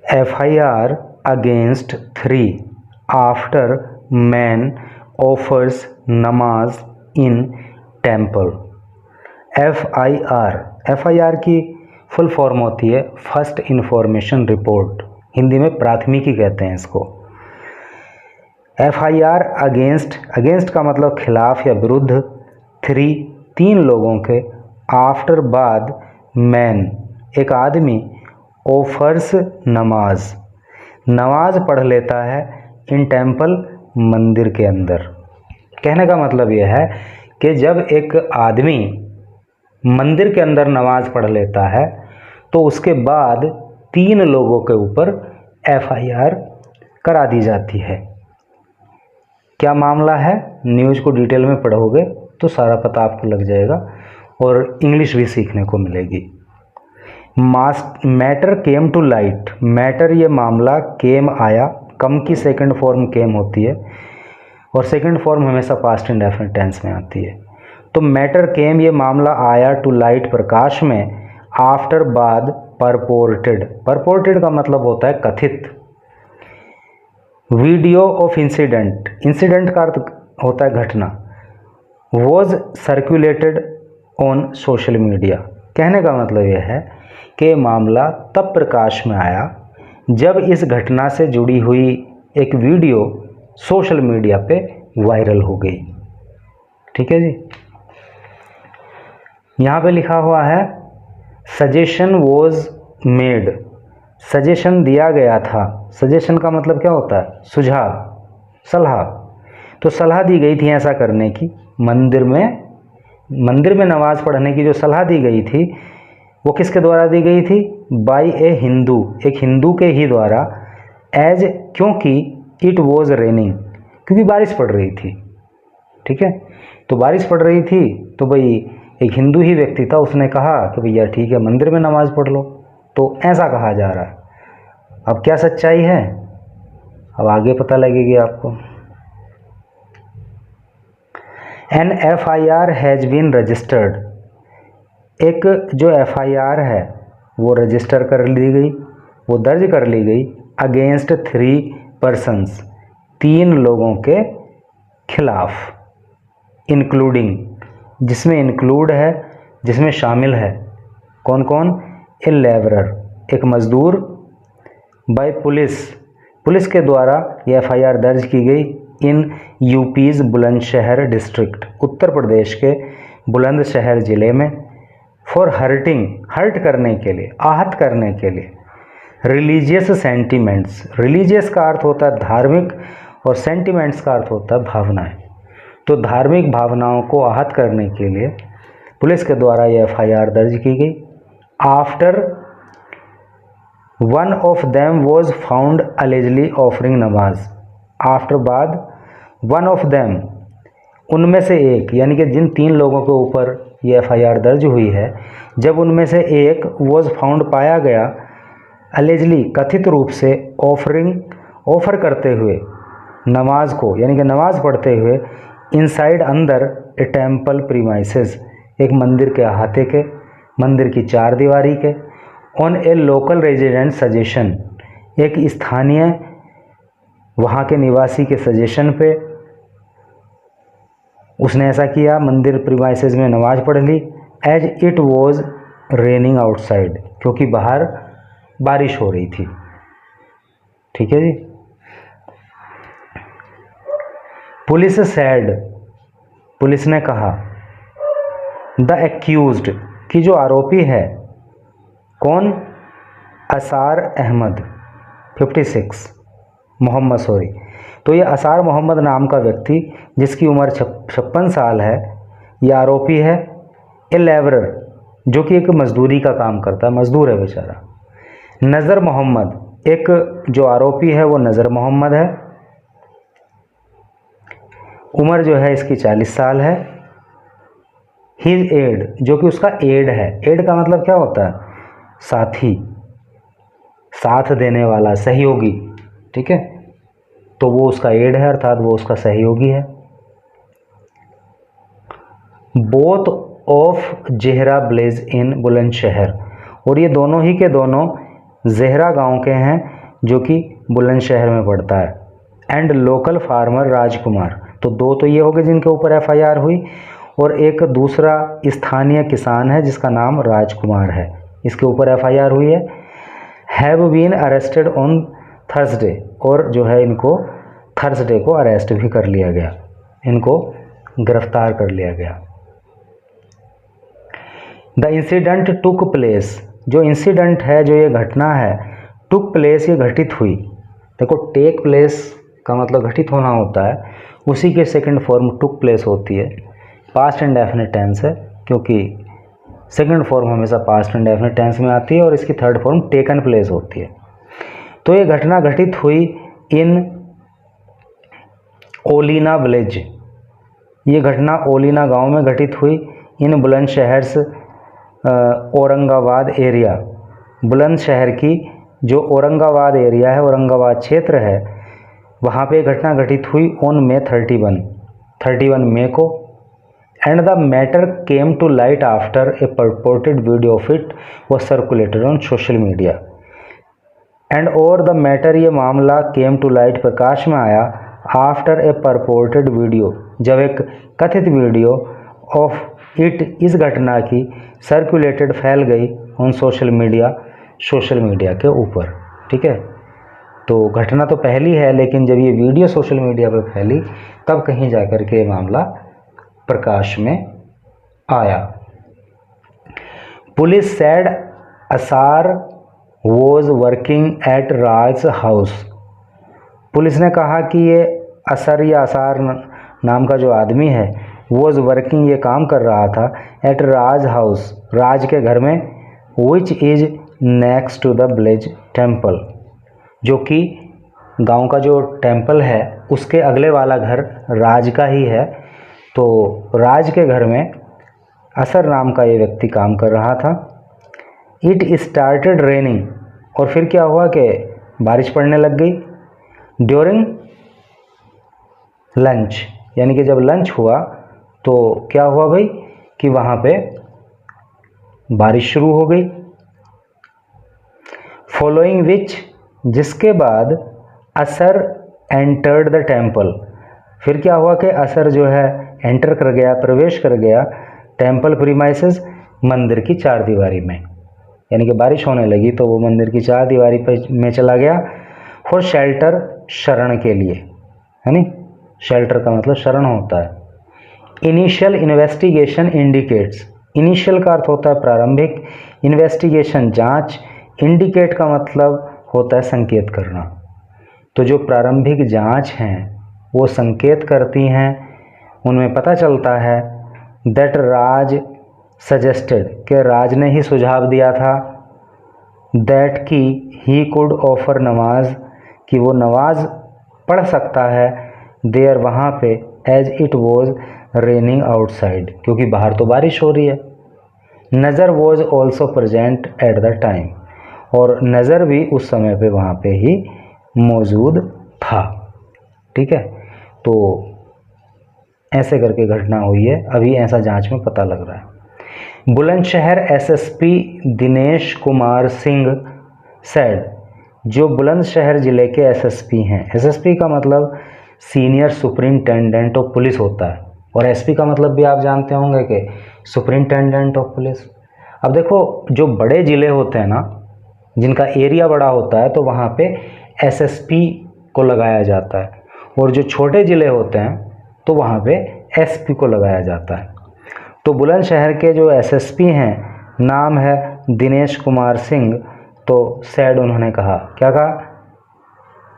FIR against 3 after man offers namaz in temple। FIR की full form होती है first information report, Hindi में प्राथमिकी कहते हैं इसको। FIR अगेंस्ट का मतलब खिलाफ या विरुद्ध, 3 लोगों के, आफ्टर बाद, मैन एक आदमी, ऑफर्स नमाज पढ़ लेता है, इन टेम्पल मंदिर के अंदर। कहने का मतलब यह है कि जब एक आदमी मंदिर के अंदर नमाज पढ़ लेता है तो उसके बाद 3 लोगों के ऊपर FIR करा दी जाती है। क्या मामला है, न्यूज़ को डिटेल में पढ़ोगे तो सारा पता आपको लग जाएगा और इंग्लिश भी सीखने को मिलेगी। Matter came to light, matter ये मामला, केम आया, कम की सेकंड फॉर्म केम होती है और सेकंड फॉर्म हमेशा पास्ट इंडेफिनिट टेंस में आती है। तो मैटर केम ये मामला आया, टू लाइट प्रकाश में, आफ्टर बाद, परपोर्टेड का मतलब होता है कथित। वीडियो ऑफ इंसिडेंट का अर्थ होता है घटना। Was circulated on social media, कहने का मतलब यह है कि मामला तब प्रकाश में आया जब इस घटना से जुड़ी हुई एक वीडियो सोशल मीडिया पे वायरल हो गई। ठीक है जी। यहाँ पे लिखा हुआ है सजेशन वॉज मेड, सजेशन दिया गया था। सजेशन का मतलब क्या होता है, सुझाव, सलाह। तो सलाह दी गई थी ऐसा करने की, मंदिर में नमाज पढ़ने की जो सलाह दी गई थी वो किसके द्वारा दी गई थी, बाय ए हिंदू, एक हिंदू के ही द्वारा, एज, क्योंकि इट वॉज रेनिंग, क्योंकि बारिश पड़ रही थी। ठीक है, तो बारिश पड़ रही थी तो भाई एक हिंदू ही व्यक्ति था, उसने कहा कि भैया ठीक है मंदिर में नमाज पढ़ लो, तो ऐसा कहा जा रहा है। अब क्या सच्चाई है, अब आगे पता लगेगी आपको। An FIR has been registered, एक जो FIR है वो रजिस्टर कर ली गई, वो दर्ज कर ली गई, अगेंस्ट 3 पर्सन्स, 3 लोगों के खिलाफ, इंक्लूडिंग, जिसमें इंक्लूड है, जिसमें शामिल है कौन कौन, ए लेबरर, एक मजदूर, बाय पुलिस के द्वारा ये FIR दर्ज की गई इन यूपीज़ बुलंदशहर डिस्ट्रिक्ट, उत्तर प्रदेश के बुलंदशहर ज़िले में, फॉर हर्ट करने के लिए, आहत करने के लिए, रिलीजियस सेंटिमेंट्स, रिलीजियस का अर्थ होता है धार्मिक और सेंटिमेंट्स का अर्थ होता है भावनाएं, तो धार्मिक भावनाओं को आहत करने के लिए पुलिस के द्वारा ये FIR दर्ज की गई। After one of them was found allegedly offering नमाज, आफ्टर बाद वन ऑफ देम, उनमें से एक, यानी कि जिन 3 लोगों के ऊपर ये FIR दर्ज हुई है, जब उनमें से एक वॉज फाउंड पाया गया, अलेजली कथित रूप से, ऑफर करते हुए नमाज को, यानी कि नमाज पढ़ते हुए, इनसाइड अंदर, ए टेम्पल प्रीमाइसेस, एक मंदिर के अहाते के, मंदिर की 4 दीवारी के, on A local resident suggestion, एक स्थानीय वहाँ के निवासी के सजेशन पे उसने ऐसा किया, मंदिर प्रीमाइसेस में नमाज पढ़ ली, as it was raining outside, क्योंकि बाहर बारिश हो रही थी। ठीक है जी। पुलिस सैड, पुलिस ने कहा, द एक्यूज्ड, कि जो आरोपी है, कौन, असार अहमद, 56 मोहम्मद, सॉरी, तो ये असार मोहम्मद नाम का व्यक्ति जिसकी उम्र 56 साल है, ये आरोपी है। ए लेबरर, जो कि एक मजदूरी का काम करता है, मजदूर है बेचारा। नज़र मोहम्मद, एक जो आरोपी है वो नज़र मोहम्मद है, उम्र जो है इसकी 40 साल है। हिज एड, जो कि उसका एड है, एड का मतलब क्या होता है, साथी, साथ देने वाला, सहयोगी। ठीक है, तो वो उसका एड है, अर्थात वो उसका सहयोगी है। बोथ ऑफ जेहरा ब्लेज इन बुलंदशहर, और ये दोनों ही के दोनों जहरा गांव के हैं जो कि बुलंदशहर में पड़ता है। एंड लोकल फार्मर राजकुमार, तो दो तो ये हो गए जिनके ऊपर एफआईआर हुई, और एक दूसरा स्थानीय किसान है जिसका नाम राजकुमार है, इसके ऊपर एफआईआर हुई है। Have been arrested on Thursday, और जो है इनको थर्सडे को अरेस्ट भी कर लिया गया, इनको गिरफ्तार कर लिया गया। द इंसिडेंट टुक प्लेस, जो इंसिडेंट है, जो ये घटना है, टुक प्लेस, ये घटित हुई। देखो टेक प्लेस का मतलब घटित होना होता है, उसी के सेकंड फॉर्म टुक प्लेस होती है। पास्ट इंडेफिनिट टेंस है क्योंकि सेकंड फॉर्म हमेशा पास्ट इंडेफिनिट टेंस में आती है, और इसकी थर्ड फॉर्म टेकन प्लेस होती है। तो ये घटना घटित हुई इन ओलिना विलेज, ये घटना ओलिना गांव में घटित हुई इन बुलंदशहर औरंगाबाद एरिया, बुलंदशहर की जो औरंगाबाद एरिया है, औरंगाबाद क्षेत्र है, वहाँ पे घटना घटित हुई ऑन May 31 मई को। And the matter came to light after a purported video of it was circulated on social media. And और द मैटर, ये मामला केम टू लाइट, प्रकाश में आया, आफ्टर ए परपोर्टेड वीडियो, जब एक कथित वीडियो ऑफ इट, इस घटना की, सर्कुलेटेड, फैल गई ऑन सोशल मीडिया के ऊपर। ठीक है, तो घटना तो पहली है, लेकिन जब ये वीडियो सोशल मीडिया पर फैली तब कहीं जाकर के मामला प्रकाश में आया। पुलिस सेड असार was working at Raj house, police ने कहा कि ये असर या असार नाम का जो आदमी है, वॉज वर्किंग, ये काम कर रहा था, एट राज हाउस, राज के घर में, which is next to the village temple, जो कि गांव का जो टेम्पल है उसके अगले वाला घर राज का ही है। तो राज के घर में असर नाम का ये व्यक्ति काम कर रहा था। इट स्टार्टेड रेनिंग, और फिर क्या हुआ कि बारिश पड़ने लग गई। ड्यूरिंग लंच, यानी कि जब लंच हुआ तो क्या हुआ भाई कि वहाँ पे बारिश शुरू हो गई। फॉलोइंग विच, जिसके बाद असर एंटर्ड द टेम्पल, फिर क्या हुआ कि असर जो है एंटर कर गया, प्रवेश कर गया टेम्पल प्रीमाइसेस, मंदिर की चार दीवारी में, यानी कि बारिश होने लगी तो वो मंदिर की चार दीवारी में चला गया। फॉर शेल्टर, शरण के लिए, है नी, शेल्टर का मतलब शरण होता है। इनिशियल इन्वेस्टिगेशन इंडिकेट्स, इनिशियल का अर्थ होता है प्रारंभिक, इन्वेस्टिगेशन जांच, इंडिकेट का मतलब होता है संकेत करना। तो जो प्रारंभिक जांच हैं वो संकेत करती हैं, उनमें पता चलता है दैट राज सजेस्टेड, कि राज ने ही सुझाव दिया था, दैट कि ही कुड ऑफर नमाज, कि वो नमाज पढ़ सकता है, देयर, वहाँ पे, as it was raining outside, क्योंकि बाहर तो बारिश हो रही है। Nazar was also present at the time, और नज़र भी उस समय पे वहाँ पे ही मौजूद था। ठीक है, तो ऐसे करके घटना हुई है, अभी ऐसा जांच में पता लग रहा है। बुलंदशहर एसएसपी दिनेश कुमार सिंह सेड, जो बुलंदशहर ज़िले के एसएसपी हैं, एसएसपी का मतलब सीनियर सुपरिंटेंडेंट ऑफ पुलिस होता है, और एसपी का मतलब भी आप जानते होंगे कि सुपरिंटेंडेंट ऑफ पुलिस। अब देखो जो बड़े ज़िले होते हैं ना, जिनका एरिया बड़ा होता है, तो वहाँ पे एसएसपी को लगाया जाता है, और जो छोटे ज़िले होते हैं तो वहाँ पे एसपी को लगाया जाता है। तो बुलंदशहर के जो एसएसपी हैं, नाम है दिनेश कुमार सिंह, तो सैड उन्होंने कहा, क्या कहा,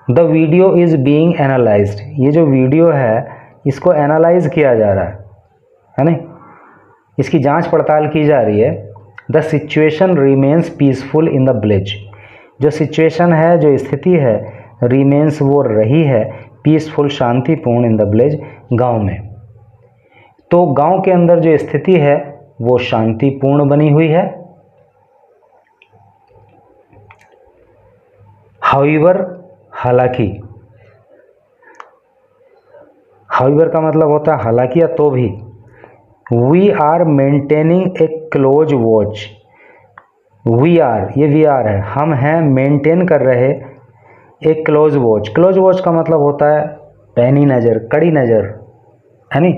the video is being analysed, ये जो वीडियो है इसको एनालाइज किया जा रहा है ना, इसकी जांच पड़ताल की जा रही है। The situation remains peaceful in the village, जो सिचुएशन है, जो स्थिति है, रिमेन्स वो रही है, पीसफुल, शांतिपूर्ण, इन द विलेज, गांव में। तो गांव के अंदर जो स्थिति है वो शांतिपूर्ण बनी हुई है। हाउएवर, हालांकि, हाउएवर का मतलब होता है हालांकि या तो भी। We are maintaining a close watch, we are, ये वी आर है, हम हैं मेंटेन कर रहे एक क्लोज वॉच। क्लोज वॉच का मतलब होता है पैनी नज़र, कड़ी नज़र, है नी।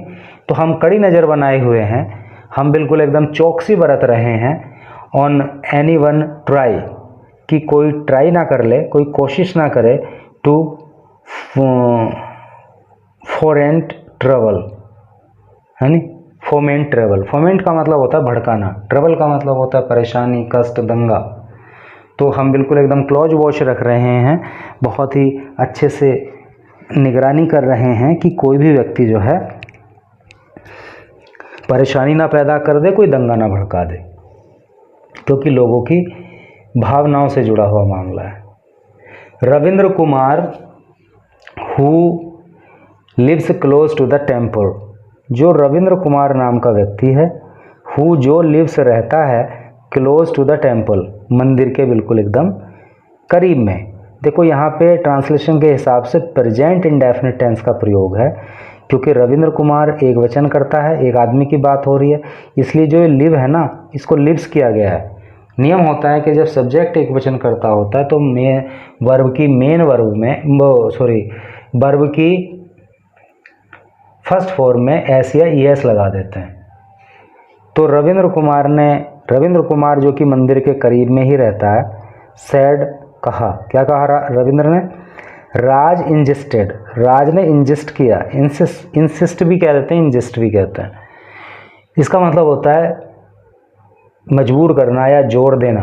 तो हम कड़ी नज़र बनाए हुए हैं, हम बिल्कुल एकदम चौकसी बरत रहे हैं ऑन एनी वन ट्राई, कि कोई ट्राई ना कर ले, कोई कोशिश ना करे टू फोरेंट ट्रबल, है नी। फोमेंट ट्रबल, फोमेंट का मतलब होता है भड़काना, ट्रबल का मतलब होता है परेशानी, कष्ट, दंगा। तो हम बिल्कुल एकदम क्लोज वॉच रख रहे हैं, बहुत ही अच्छे से निगरानी कर रहे हैं कि कोई भी व्यक्ति जो है परेशानी ना पैदा कर दे, कोई दंगा ना भड़का दे, क्योंकि लोगों की भावनाओं से जुड़ा हुआ मामला है। Ravindra Kumar who lives close to the temple, जो रविंद्र कुमार नाम का व्यक्ति है, हु जो लिव्स रहता है क्लोज टू द टेम्पल, मंदिर के बिल्कुल एकदम करीब में। देखो यहाँ पे ट्रांसलेशन के हिसाब से प्रेजेंट इंडेफिनिट टेंस का प्रयोग है, क्योंकि रविंद्र कुमार एक वचन करता है, एक आदमी की बात हो रही है, इसलिए जो ये लिव है ना, इसको लिव्स किया गया है। नियम होता है कि जब सब्जेक्ट एक वचन करता होता है तो वर्ब की मेन वर्ब में वर्ब की फर्स्ट फॉर्म में एस या ई एस लगा देते हैं। तो रविंद्र कुमार जो कि मंदिर के करीब में ही रहता है, सैड कहा, क्या कहा रविंद्र ने, राज इंजिस्टेड, राज ने इंजिस्ट किया, इंसिस्ट भी कह देते हैं, इंजिस्ट भी कहते हैं। इसका मतलब होता है मजबूर करना या जोर देना।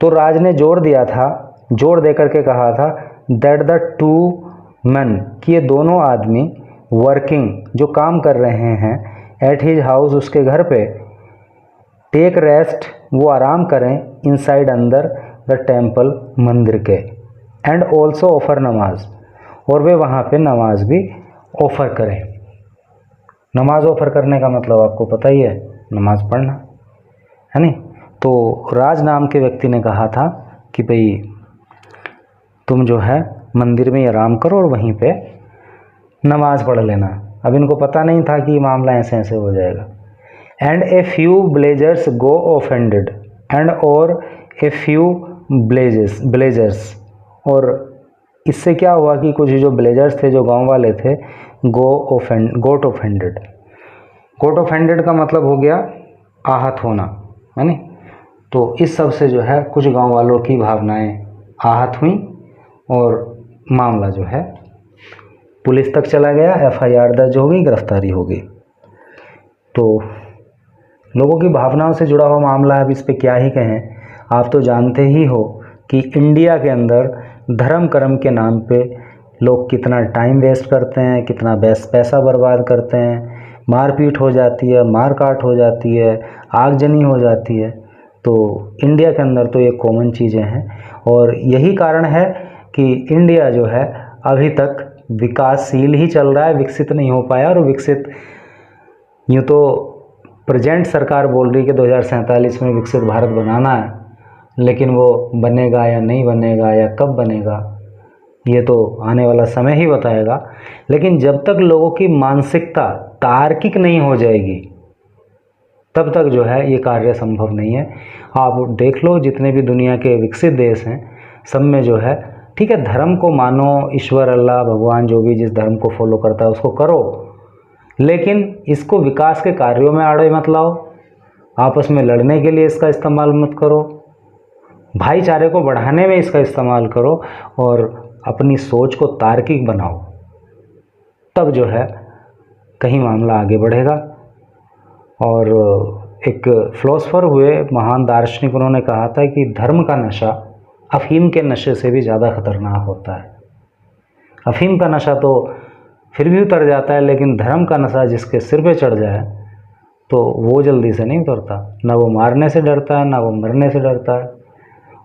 तो राज ने जोर दिया था, जोर दे करके कहा था दैट द टू men, कि ये दोनों आदमी वर्किंग, जो काम कर रहे हैं, एट हिज हाउस, उसके घर पे, टेक रेस्ट, वो आराम करें, इनसाइड, अंदर, द टेम्पल, मंदिर के, एंड ऑल्सो ऑफर नमाज, और वे वहाँ पे नमाज भी ऑफ़र करें। नमाज ऑफ़र करने का मतलब आपको पता ही है, नमाज पढ़ना, है नी। तो राज नाम के व्यक्ति ने कहा था कि भाई तुम जो है मंदिर में आराम करो और वहीं पे नमाज पढ़ लेना। अब इनको पता नहीं था कि मामला ऐसे ऐसे हो जाएगा। And a few blazers go offended, and और ए फ्यू ब्लेजर्स, और इससे क्या हुआ कि कुछ जो ब्लेजर्स थे, जो गांव वाले थे, गोट ऑफेंडेड। गोट ऑफेंडेड का मतलब हो गया आहत होना, है नी। तो इस सब से जो है कुछ गांव वालों की भावनाएं आहत हुई और मामला जो है पुलिस तक चला गया, FIR दर्ज हो गई, गिरफ्तारी हो गई। तो लोगों की भावनाओं से जुड़ा हुआ मामला है, अब इस पे क्या ही कहें। आप तो जानते ही हो कि इंडिया के अंदर धर्म कर्म के नाम पे लोग कितना टाइम वेस्ट करते हैं, कितना पैसा बर्बाद करते हैं, मारपीट हो जाती है, मारकाट हो जाती है, आगजनी हो जाती है। तो इंडिया के अंदर तो ये कॉमन चीज़ें हैं, और यही कारण है कि इंडिया जो है अभी तक विकासशील ही चल रहा है, विकसित नहीं हो पाया। और विकसित यूँ तो प्रेजेंट सरकार बोल रही है कि 2047 में विकसित भारत बनाना है, लेकिन वो बनेगा या नहीं बनेगा या कब बनेगा ये तो आने वाला समय ही बताएगा। लेकिन जब तक लोगों की मानसिकता तार्किक नहीं हो जाएगी तब तक जो है ये कार्य संभव नहीं है। आप देख लो जितने भी दुनिया के विकसित देश हैं, सब में जो है ठीक है, धर्म को मानो, ईश्वर, अल्लाह, भगवान, जो भी जिस धर्म को फॉलो करता है उसको करो, लेकिन इसको विकास के कार्यों में आड़े मत लाओ। आपस में लड़ने के लिए इसका इस्तेमाल मत करो, भाईचारे को बढ़ाने में इसका इस्तेमाल करो, और अपनी सोच को तार्किक बनाओ, तब जो है कहीं मामला आगे बढ़ेगा। और एक फिलोसोफर हुए, महान दार्शनिक, उन्होंने कहा था कि धर्म का नशा अफीम के नशे से भी ज़्यादा खतरनाक होता है। अफीम का नशा तो फिर भी उतर जाता है, लेकिन धर्म का नशा जिसके सिर पे चढ़ जाए तो वो जल्दी से नहीं उतरता। ना वो मारने से डरता है, ना वो मरने से डरता है।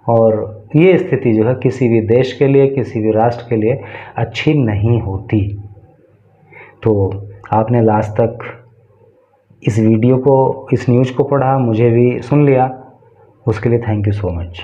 और ये स्थिति जो है किसी भी देश के लिए, किसी भी राष्ट्र के लिए अच्छी नहीं होती। तो आपने लास्ट तक इस वीडियो को, इस न्यूज़ को पढ़ा, मुझे भी सुन लिया, उसके लिए थैंक यू सो मच।